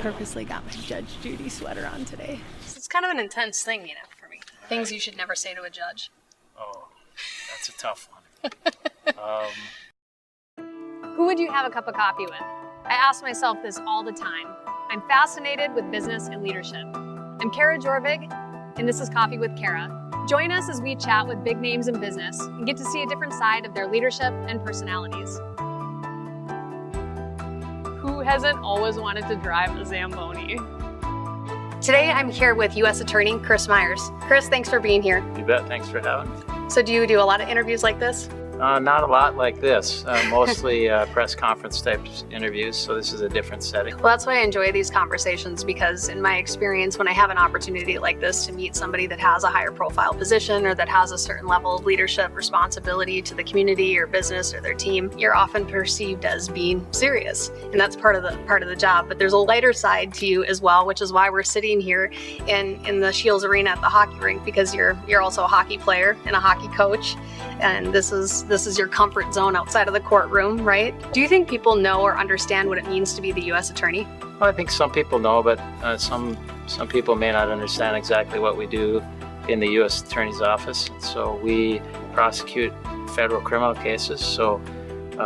Purposely got my Judge Judy sweater on today. It's kind of an intense thing, for me. Things you should never say to a judge. Oh, that's a tough one. Who would you have a cup of coffee with? I ask myself this all the time. I'm fascinated with business and leadership. I'm Kara Jorvig, and this is Coffee with Kara. Join us as we chat with big names in business and get to see a different side of their leadership and personalities. Who hasn't always wanted to drive a Zamboni? Today I'm here with U.S. Attorney Chris Myers. Chris, thanks for being here. You bet. Thanks for having me. So do you do a lot of interviews like this? Not a lot like this. Mostly press conference type interviews, so this is a different setting. Well, that's why I enjoy these conversations, because in my experience, when I have an opportunity like this to meet somebody that has a higher profile position or that has a certain level of leadership responsibility to the community or business or their team, you're often perceived as being serious, and that's part of the job. But there's a lighter side to you as well, which is why we're sitting here in the Shields Arena at the hockey rink, because you're also a hockey player and a hockey coach, and this is your comfort zone outside of the courtroom, right? Do you think people know or understand what it means to be the U.S. Attorney? Well, I think some people know, but some people may not understand exactly what we do in the U.S. Attorney's Office. So we prosecute federal criminal cases, so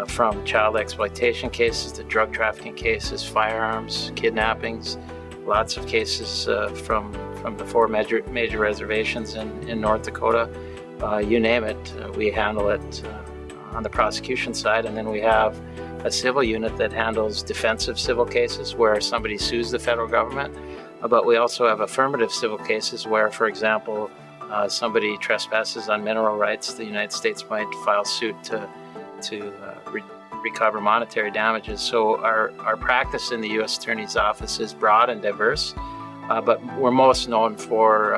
from child exploitation cases to drug trafficking cases, firearms, kidnappings, lots of cases from the four major reservations in North Dakota. You name it, we handle it on the prosecution side, and then we have a civil unit that handles defensive civil cases where somebody sues the federal government, but we also have affirmative civil cases where, for example, somebody trespasses on mineral rights. The United States might file suit to recover monetary damages. So our practice in the U.S. Attorney's Office is broad and diverse. But we're most known for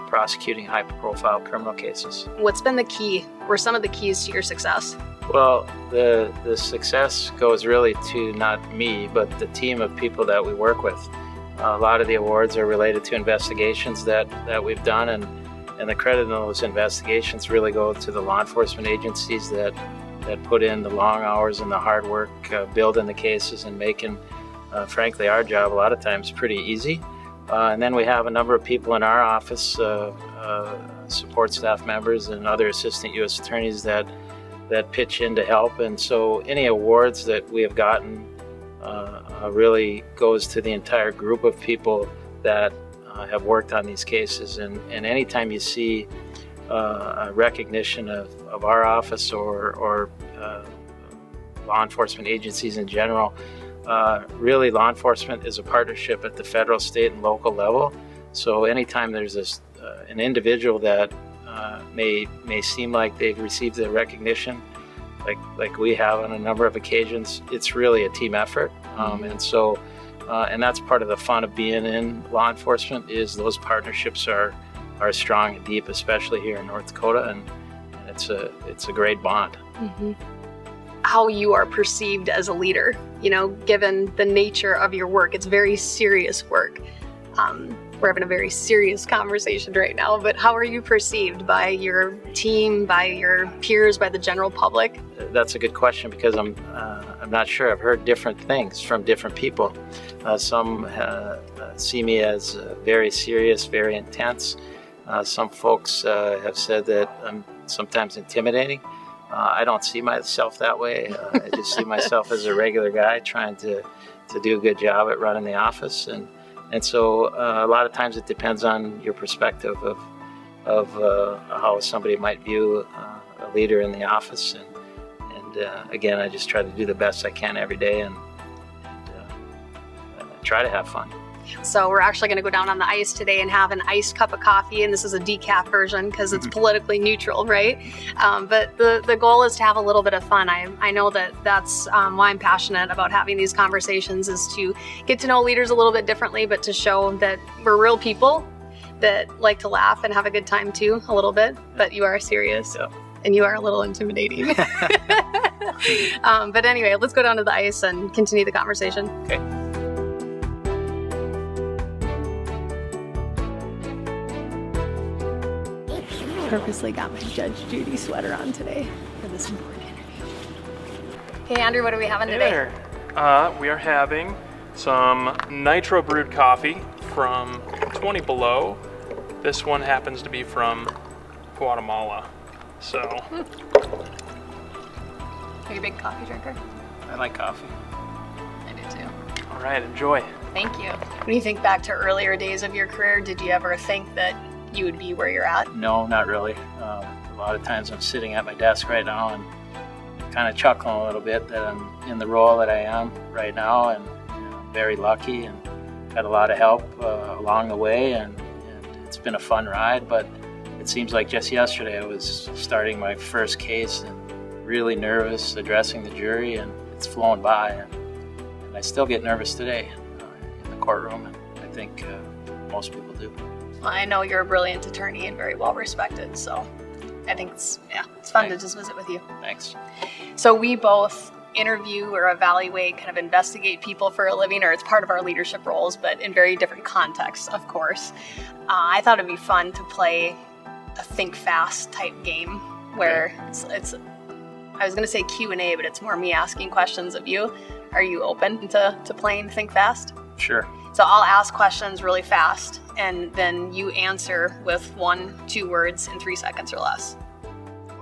prosecuting high-profile criminal cases. What's been the key, or some of the keys to your success? Well, the success goes really to not me, but the team of people that we work with. A lot of the awards are related to investigations that we've done, and the credit in those investigations really go to the law enforcement agencies that put in the long hours and the hard work building the cases and making, frankly, our job a lot of times pretty easy. And then we have a number of people in our office, support staff members and other assistant U.S. attorneys that pitch in to help. And so any awards that we have gotten really goes to the entire group of people that have worked on these cases. And anytime you see a recognition of our office or law enforcement agencies in general, really, law enforcement is a partnership at the federal, state, and local level. So anytime there's an individual that may seem like they've received the recognition, like we have on a number of occasions, it's really a team effort. And that's part of the fun of being in law enforcement, is those partnerships are strong and deep, especially here in North Dakota, and it's a great bond. Mm-hmm. How you are perceived as a leader, given the nature of your work. It's very serious work. We're having a very serious conversation right now, but how are you perceived by your team, by your peers, by the general public? That's a good question, because I'm not sure. I've heard different things from different people. Some see me as very serious, very intense. Some folks have said that I'm sometimes intimidating. I don't see myself that way. I just see myself as a regular guy trying to do a good job at running the office, and so a lot of times it depends on your perspective of how somebody might view a leader in the office, and again, I just try to do the best I can every day and try to have fun. So we're actually going to go down on the ice today and have an iced cup of coffee, and this is a decaf version because it's politically neutral, right? But the goal is to have a little bit of fun. I know that's why I'm passionate about having these conversations, is to get to know leaders a little bit differently, but to show that we're real people that like to laugh and have a good time too, a little bit, but you are serious. Yeah. And you are a little intimidating. But anyway, let's go down to the ice and continue the conversation. Okay. Purposely got my Judge Judy sweater on today for this important interview. Hey Andrew, what are we having today? There. We are having some nitro brewed coffee from 20 Below. This one happens to be from Guatemala. So, Are you a big coffee drinker? I like coffee. I do too. all right, enjoy. Thank you. When you think back to earlier days of your career, did you ever think that you would be where you're at? No, not really. A lot of times I'm sitting at my desk right now and kind of chuckling a little bit that I'm in the role that I am right now, and very lucky and had a lot of help along the way, and it's been a fun ride. But it seems like just yesterday I was starting my first case and really nervous addressing the jury, and it's flown by, and I still get nervous today in the courtroom, and I think most people do. I know you're a brilliant attorney and very well respected, so I think it's fun to just visit with you. Thanks. So we both interview or evaluate, kind of investigate people for a living, or it's part of our leadership roles, but in very different contexts, of course. I thought it'd be fun to play a think fast type game where it's I was going to say Q&A, but it's more me asking questions of you. Are you open to playing think fast? Sure. So I'll ask questions really fast, and then you answer with 1-2 words in 3 seconds or less.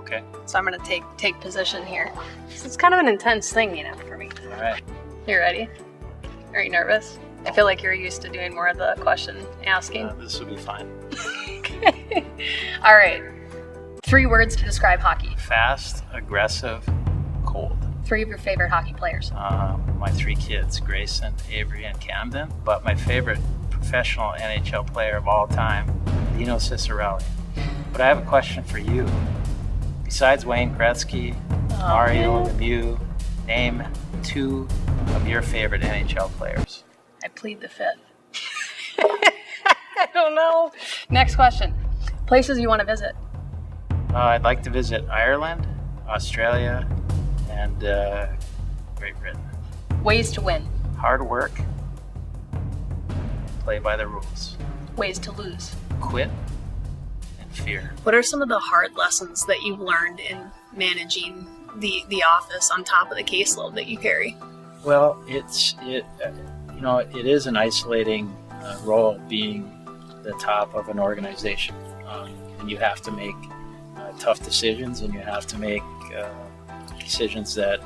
Okay. So I'm going to take position here. It's kind of an intense thing, for me. All right. You ready? Are you nervous? I feel like you're used to doing more of the question asking. This will be fine. Okay. All right. 3 words to describe hockey. Fast, aggressive, cold. 3 of your favorite hockey players. My 3 kids, Grayson, Avery, and Camden. But my favorite professional NHL player of all time, Dino Ciccarelli. But I have a question for you. Besides Wayne Gretzky, Mario Lemieux, name 2 of your favorite NHL players. I plead the 5th. I don't know. Next question. Places you want to visit. I'd like to visit Ireland, Australia, and Great Britain. Ways to win. Hard work, play by the rules, Ways to lose. quit, and fear. What are some of the hard lessons that you've learned in managing the office on top of the caseload that you carry? Well, it is an isolating role being the top of an organization, and you have to make tough decisions, and you have to make decisions that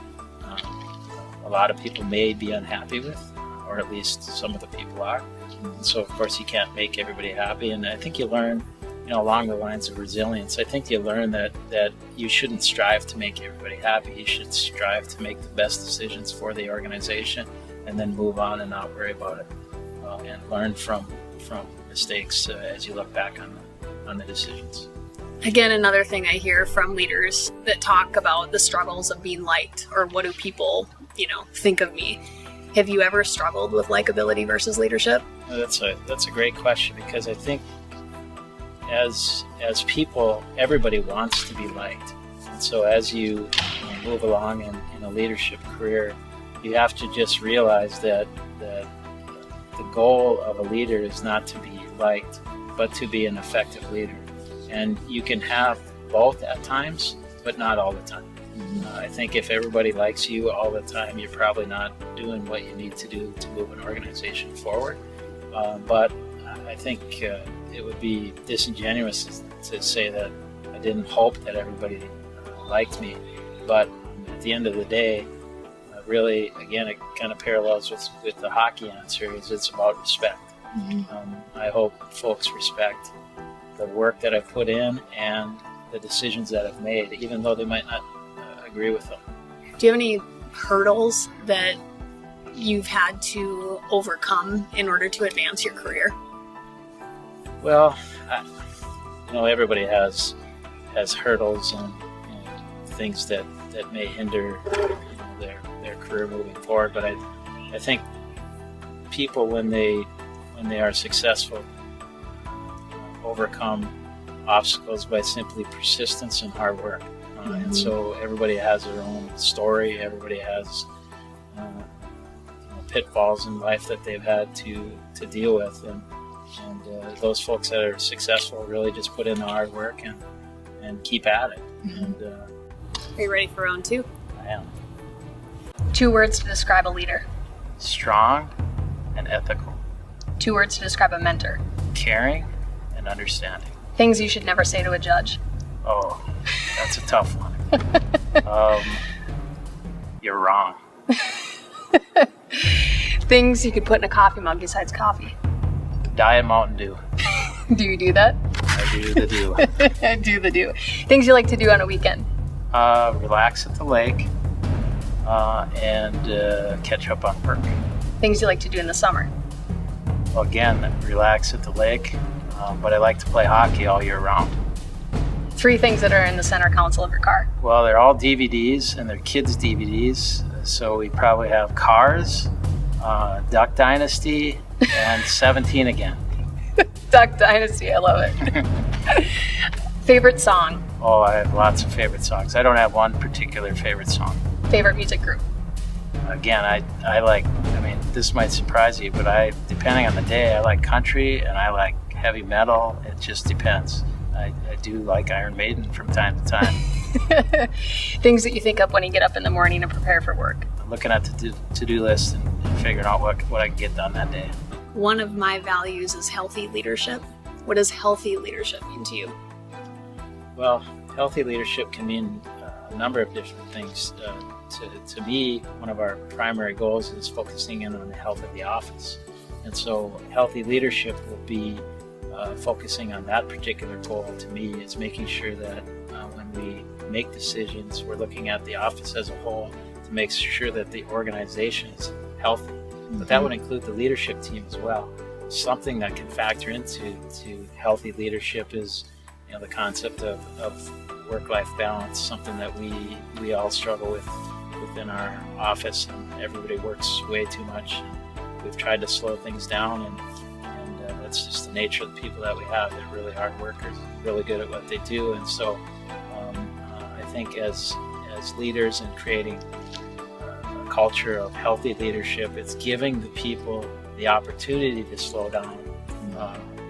a lot of people may be unhappy with, or at least some of the people are. And so, of course, you can't make everybody happy. And I think you learn, along the lines of resilience, I think you learn that you shouldn't strive to make everybody happy. You should strive to make the best decisions for the organization, and then move on and not worry about it, and learn from mistakes as you look back on the decisions. Again, another thing I hear from leaders that talk about the struggles of being liked, or what do people, think of me. Have you ever struggled with likability versus leadership? That's a great question, because I think as people, everybody wants to be liked. And so as you move along in a leadership career, you have to just realize that the goal of a leader is not to be liked, but to be an effective leader. And you can have both at times, but not all the time. I think if everybody likes you all the time, you're probably not doing what you need to do to move an organization forward. But I think it would be disingenuous to say that I didn't hope that everybody liked me. But at the end of the day, really, again, it kind of parallels with the hockey answer, is it's about respect. I hope folks respect the work that I've put in and the decisions that I've made, even though they might not agree with them. Do you have any hurdles that you've had to overcome in order to advance your career? Well, everybody has hurdles and things that may hinder their career moving forward. But I think people, when they are successful, overcome obstacles by simply persistence and hard work. And so everybody has their own story. Everybody has pitfalls in life that they've had to deal with, and those folks that are successful really just put in the hard work and keep at it. And Are you ready for round 2? I am. 2 words to describe a leader. Strong, and ethical. 2 words to describe a mentor. Caring and understanding. Things you should never say to a judge. Oh, that's a tough one. You're wrong. Things you could put in a coffee mug besides coffee. Diet Mountain Dew. Do you do that? I do the do. I do the do. Things you like to do on a weekend. Relax at the lake and catch up on work. Things you like to do in the summer. Well, again, relax at the lake, but I like to play hockey all year round. 3 things that are in the center console of your car. Well, they're all DVDs, and they're kids' DVDs, so we probably have Cars, Duck Dynasty, and 17 Again. Duck Dynasty, I love it. Favorite song. Oh, I have lots of favorite songs. I don't have one particular favorite song. Favorite music group. Again, I like, I mean, this might surprise you, but depending on the day, I like country and I like heavy metal. It just depends. I do like Iron Maiden from time to time. Things that you think of when you get up in the morning and prepare for work. I'm looking at the to-do list and figuring out what I can get done that day. One of my values is healthy leadership. What does healthy leadership mean to you? Well, healthy leadership can mean a number of different things. To me, one of our primary goals is focusing in on the health of the office. And so healthy leadership will be focusing on that particular goal. To me, it's making sure that when we make decisions, we're looking at the office as a whole to make sure that the organization is healthy. But that would include the leadership team as well. Something that can factor into healthy leadership is, the concept of work-life balance, something that we all struggle with within our office, and everybody works way too much. We've tried to slow things down, and that's just the nature of the people that we have. They're really hard workers, really good at what they do, and so I think as leaders and creating a culture of healthy leadership, it's giving the people the opportunity to slow down,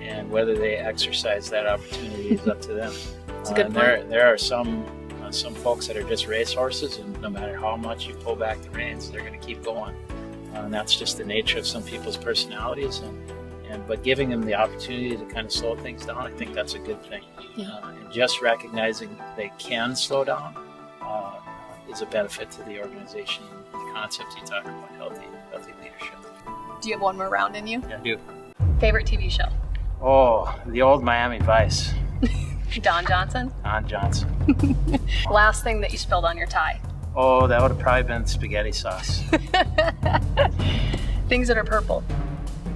and whether they exercise that opportunity is up to them. That's a good point. There are some folks that are just racehorses, and no matter how much you pull back the reins, they're going to keep going. And that's just the nature of some people's personalities. But giving them the opportunity to kind of slow things down, I think that's a good thing. Yeah. And just recognizing they can slow down is a benefit to the organization. The concept you talk about, healthy leadership. Do you have one more round in you? Yeah, I do. Favorite TV show? Oh, the old Miami Vice. Don Johnson? Don Johnson. Last thing that you spilled on your tie? Oh, that would have probably been spaghetti sauce. Things that are purple?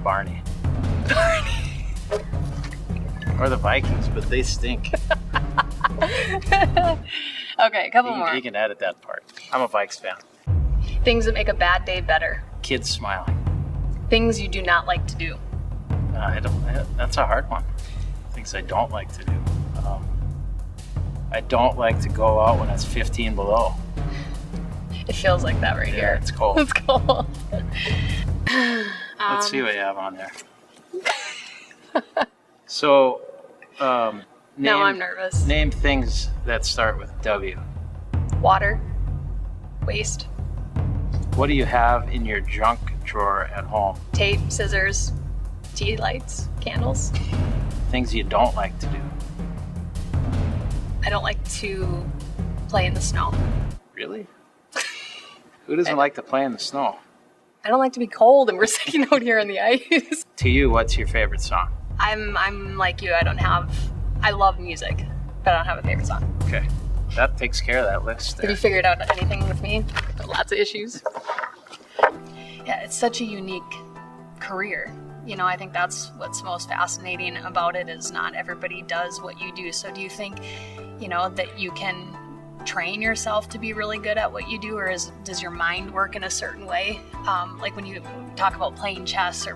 Barney. Or the Vikings, but they stink. Okay, a couple more. You can edit that part. I'm a Vikes fan. Things that make a bad day better? Kids smiling. Things you do not like to do? That's a hard one. Things I don't like to do. I don't like to go out when it's 15 below. It feels like that right here. It's cold. It's cold. Let's see what you have on there. So, now I'm nervous. Name things that start with W. Water. Waste. What do you have in your junk drawer at home? Tape, scissors, tea lights, candles. Things you don't like to do. I don't like to play in the snow. Really? Who doesn't like to play in the snow? I don't like to be cold and we're sitting out here in the ice. To you, what's your favorite song? I'm like you. I love music, but I don't have a favorite song. Okay. That takes care of that list there. Have you figured out anything with me? Lots of issues. Yeah, it's such a unique career. I think that's what's most fascinating about it is not everybody does what you do. So do you think, that you can train yourself to be really good at what you do, or does your mind work in a certain way? Like when you talk about playing chess, or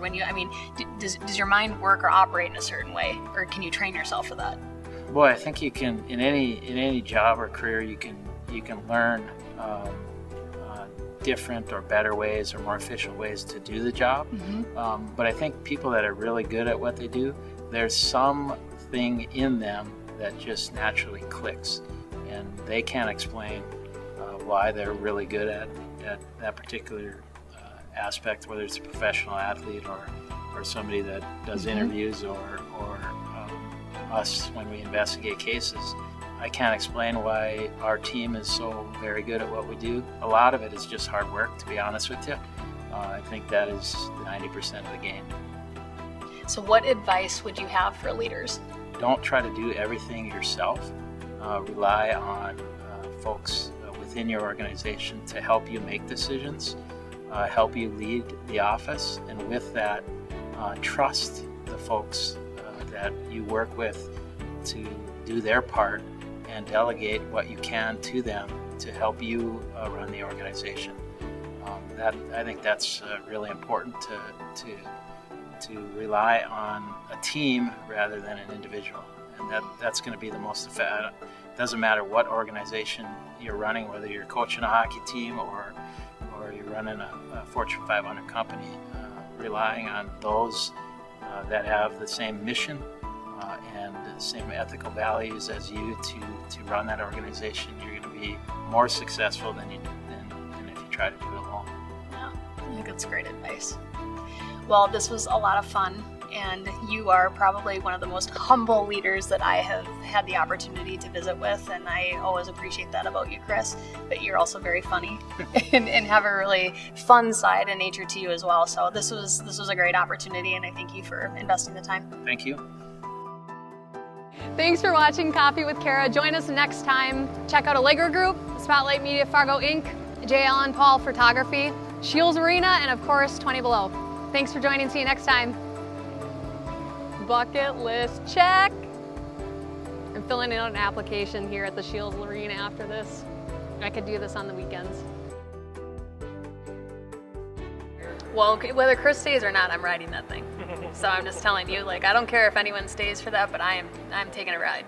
does your mind work or operate in a certain way, or can you train yourself for that? Boy, I think you can in any job or career you can learn different or better ways or more efficient ways to do the job. Mm-hmm. But I think people that are really good at what they do, there's something in them that just naturally clicks, and they can't explain why they're really good at that particular aspect, whether it's a professional athlete or somebody that does interviews or us when we investigate cases. I can't explain why our team is so very good at what we do. A lot of it is just hard work, to be honest with you. I think that is 90% of the game. So what advice would you have for leaders? Don't try to do everything yourself. Rely on folks within your organization to help you make decisions, help you lead the office, and with that, trust the folks that you work with to do their part and delegate what you can to them to help you run the organization. I think that's really important to rely on a team rather than an individual, and that's going to be the most effective. It doesn't matter what organization you're running, whether you're coaching a hockey team or you're running a Fortune 500 company. Relying on those that have the same mission and the same ethical values as you to run that organization, you're going to be more successful than if you try to do it alone. Yeah, I think that's great advice. Well, this was a lot of fun, and you are probably one of the most humble leaders that I have had the opportunity to visit with, and I always appreciate that about you, Chris. But you're also very funny and have a really fun side and nature to you as well. So this was a great opportunity, and I thank you for investing the time. Thank you. Thanks for watching Coffee with Kara. Join us next time. Check out Allegro Group, Spotlight Media Fargo Inc., J. Allen Paul Photography, Shields Arena, and of course 20 Below. Thanks for joining. See you next time. Bucket list check. I'm filling out an application here at the Shields Arena after this. I could do this on the weekends. Well, whether Chris stays or not, I'm riding that thing. So I'm just telling you, like, I don't care if anyone stays for that, but I'm taking a ride.